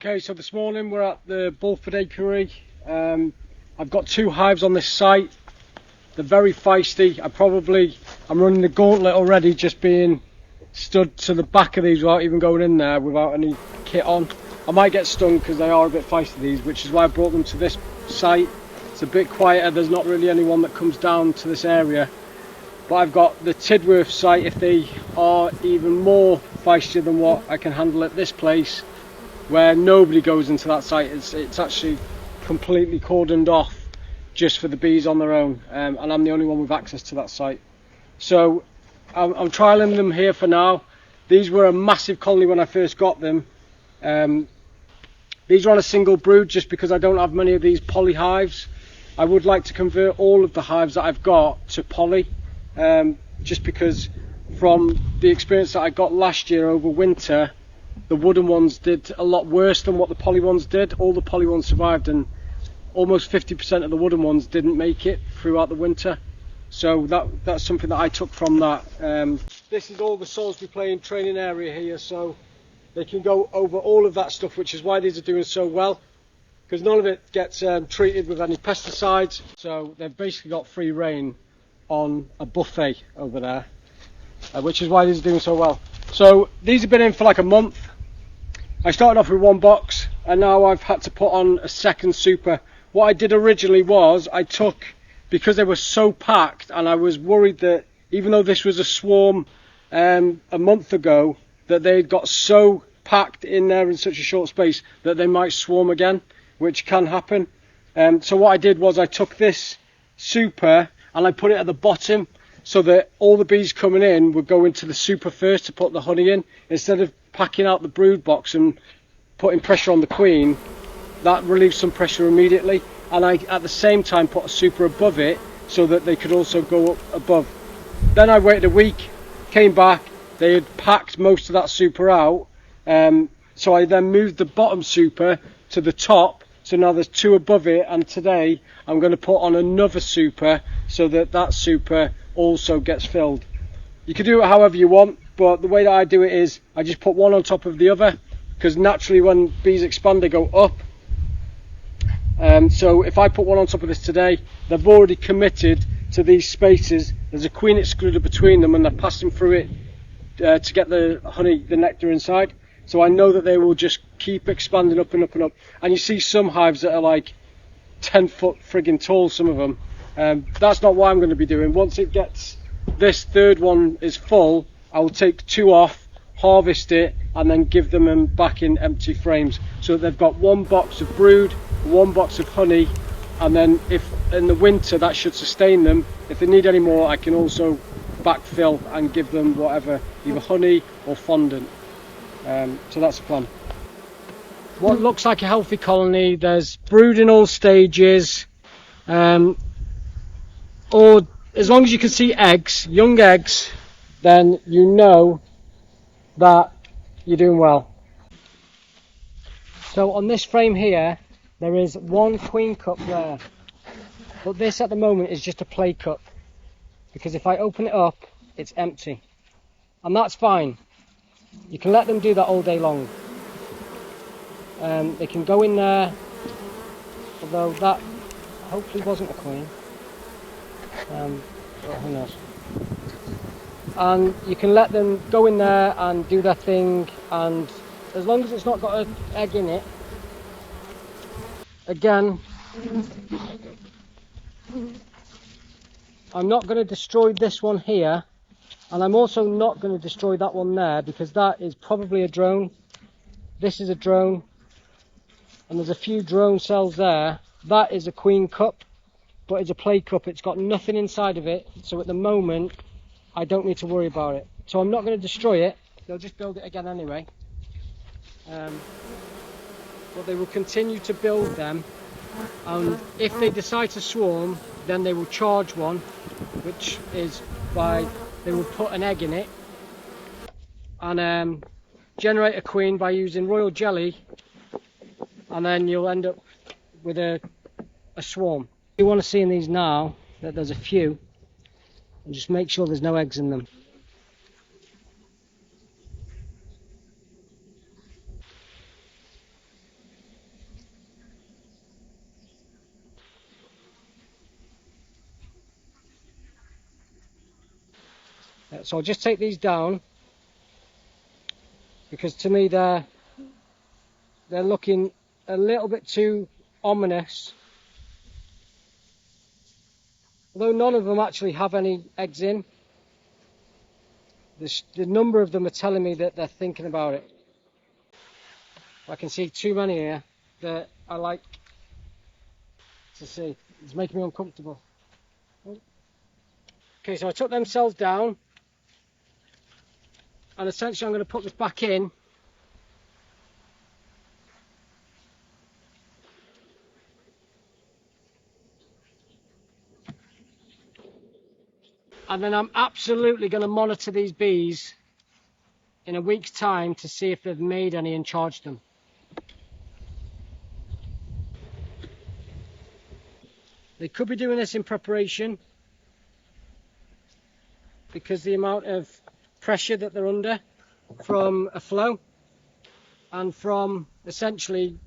Okay, so this morning we're at the Bulford Apiary. I've got 2 hives on this site. They're very feisty. I'm running the gauntlet already, just being stood to the back of these without even going in there without any kit on. I might get stung because they are a bit feisty, these, which is why I brought them to this site. It's a bit quieter, there's not really anyone that comes down to this area. But I've got the Tidworth site, if they are even more feisty than what I can handle at this place, where nobody goes into that site. It's actually completely cordoned off just for the bees on their own, and I'm the only one with access to that site. So I'm trialling them here for now. These were a massive colony when I first got them. These are on a single brood just because I don't have many of these poly hives. I would like to convert all of the hives that I've got to poly, just because from the experience that I got last year over winter, the wooden ones did a lot worse than what the poly ones did. All the poly ones survived, and almost 50% of the wooden ones didn't make it throughout the winter. So that's something that I took from that. This is all the Salisbury Plain training area here, so they can go over all of that stuff, which is why these are doing so well, because none of it gets treated with any pesticides. So they've basically got free reign on a buffet over there, which is why these are doing so well. So these have been in for like a month. I started off with 1 box and now I've had to put on a second super. What I did originally was I took, because they were so packed, and I was worried that even though this was a swarm a month ago, that they got so packed in there in such a short space that they might swarm again, which can happen. So what I did was I took this super and I put it at the bottom, so that all the bees coming in would go into the super first to put the honey in, instead of packing out the brood box and putting pressure on the queen. That relieves some pressure immediately, and I at the same time put a super above it so that they could also go up above. Then I waited a week, came back, they had packed most of that super out, so I then moved the bottom super to the top, so now there's 2 above it, and today I'm going to put on another super so that that super also gets filled. You can do it however you want, but the way that I do it is I just put one on top of the other, because naturally when bees expand they go up. So if I put one on top of this today, they've already committed to these spaces. There's a queen excluder between them and they're passing through it to get the honey, the nectar inside. So I know that they will just keep expanding up and up and up. And you see some hives that are like 10 foot friggin' tall, some of them. That's not what I'm going to be doing. Once it gets, this third one is full, I will take 2 off, harvest it, and then give them back in empty frames, so that they've got 1 box of brood, 1 box of honey, and then if in the winter that should sustain them. If they need any more, I can also backfill and give them whatever, either honey or fondant. So that's the plan. What looks like a healthy colony, there's brood in all stages, or as long as you can see eggs, young eggs, then you know that you're doing well. So on this frame here, there is 1 queen cup there, but this at the moment is just a play cup, because if I open it up, it's empty, and that's fine. You can let them do that all day long. They can go in there, although that hopefully wasn't a queen, but who knows. And you can let them go in there and do their thing, and as long as it's not got an egg in it, again, I'm not going to destroy this one here, and I'm also not going to destroy that one there, because that is probably a drone. This is a drone, and there's a few drone cells there. That is a queen cup, but it's a play cup. It's got nothing inside of it, so at the moment I don't need to worry about it. So I'm not going to destroy it. They'll just build it again anyway. But they will continue to build them, and if they decide to swarm, then they will charge one, which is by, they will put an egg in it and generate a queen by using royal jelly, and then you'll end up with a swarm. You want to see in these now that there's a few, and just make sure there's no eggs in them. So I'll just take these down, because to me they're looking a little bit too ominous. Although none of them actually have any eggs in, the number of them are telling me that they're thinking about it. I can see too many here that I like to see. It's making me uncomfortable. Okay, so I took them cells down, and essentially I'm going to put this back in. And then I'm absolutely going to monitor these bees in a week's time to see if they've made any and charged them. They could be doing this in preparation, because the amount of pressure that they're under from a flow and from essentially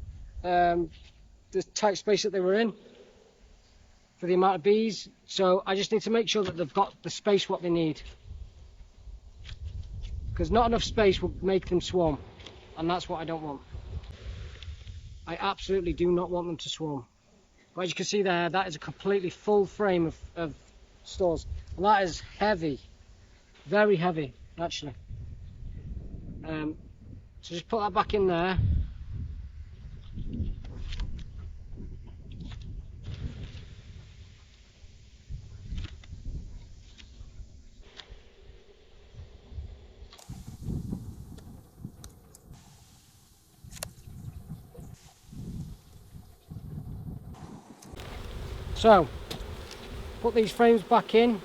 the tight space that they were in for the amount of bees. So I just need to make sure that they've got the space what they need, because not enough space will make them swarm, and that's what I don't want. I absolutely do not want them to swarm. But as you can see there, that is a completely full frame of stores, and that is heavy, very heavy actually. So just put that back in there. So put these frames back in.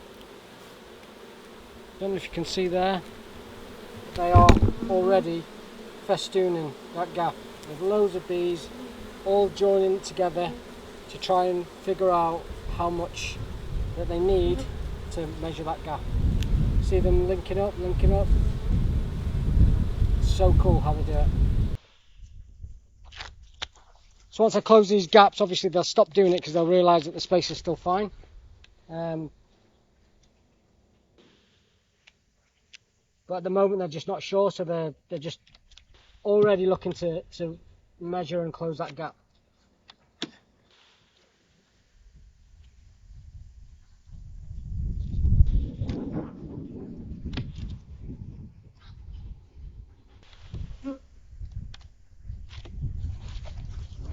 Don't know if you can see there, they are already festooning that gap with loads of bees all joining together to try and figure out how much that they need to measure that gap. See them linking up, linking up. It's so cool how they do it. So once I close these gaps, obviously they'll stop doing it because they'll realise that the space is still fine. But at the moment they're just not sure, so they're just already looking to measure and close that gap.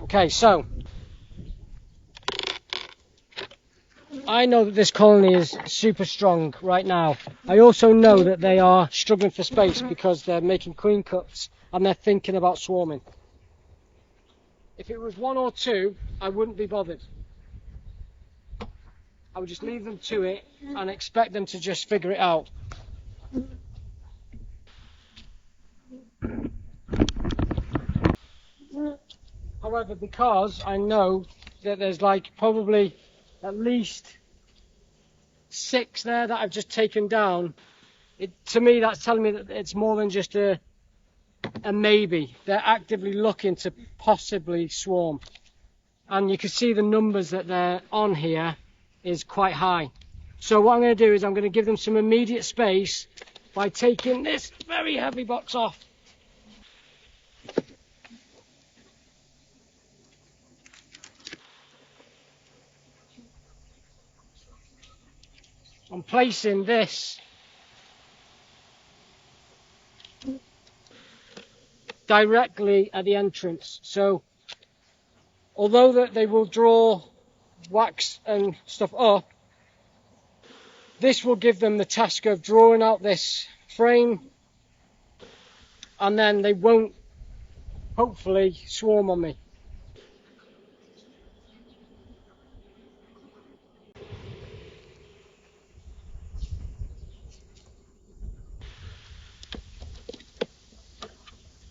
Okay, so I know that this colony is super strong right now. I also know that they are struggling for space because they're making queen cups and they're thinking about swarming. If it was one or two, I wouldn't be bothered. I would just leave them to it and expect them to just figure it out. However, because I know that there's like probably at least 6 there that I've just taken down, to me that's telling me that it's more than just a maybe. They're actively looking to possibly swarm, and you can see the numbers that they're on here is quite high. So what I'm going to do is I'm going to give them some immediate space by taking this very heavy box off. I'm placing this directly at the entrance, so although that they will draw wax and stuff up, this will give them the task of drawing out this frame, and then they won't hopefully swarm on me.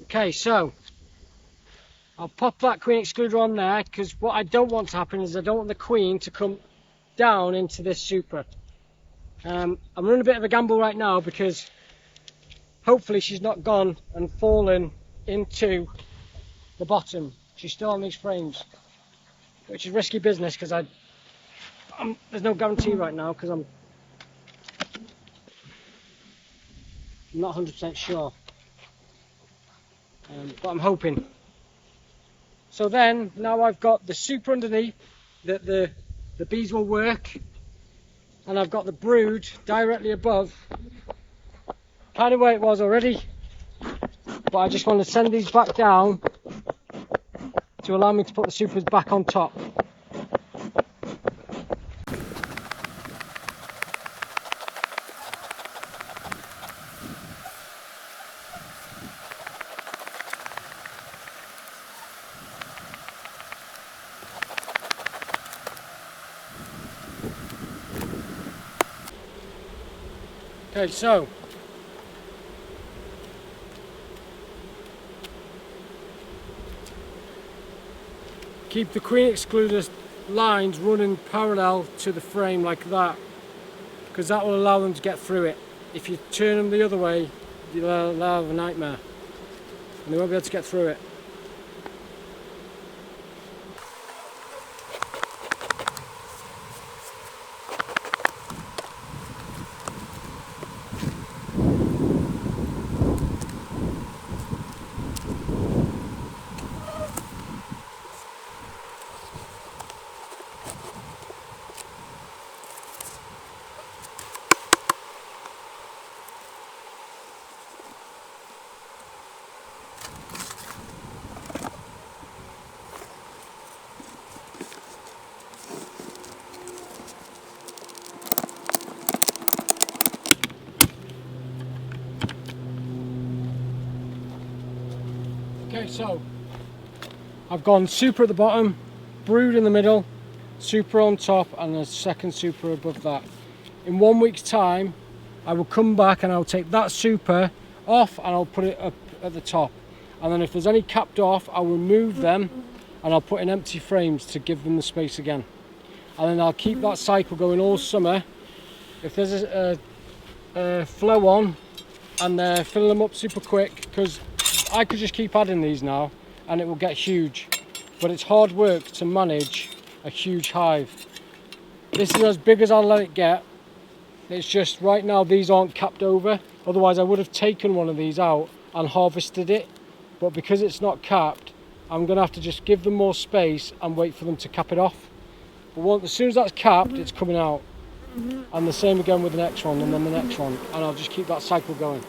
Okay, so I'll pop that queen excluder on there, because what I don't want to happen is I don't want the queen to come down into this super. I'm running a bit of a gamble right now because hopefully she's not gone and fallen into the bottom. She's still on these frames, which is risky business because there's no guarantee right now because I'm not 100% sure, but I'm hoping. So then, now I've got the super underneath that the bees will work, and I've got the brood directly above, kind of where it was already, but I just want to send these back down to allow me to put the supers back on top. Okay, so keep the queen excluder lines running parallel to the frame like that, because that will allow them to get through it. If you turn them the other way, they'll have a nightmare and they won't be able to get through it. Okay, so I've gone super at the bottom, brood in the middle, super on top, and a second super above that. In 1 week's time, I will come back and I'll take that super off and I'll put it up at the top. And then if there's any capped off, I'll remove them and I'll put in empty frames to give them the space again. And then I'll keep that cycle going all summer. If there's a flow on and they're filling them up super quick, because I could just keep adding these now and it will get huge, but it's hard work to manage a huge hive. This is as big as I'll let it get. It's just right now these aren't capped over, otherwise I would have taken one of these out and harvested it, but because it's not capped, I'm going to have to just give them more space and wait for them to cap it off. But as soon as that's capped, it's coming out. And the same again with the next one, and then the next one, and I'll just keep that cycle going.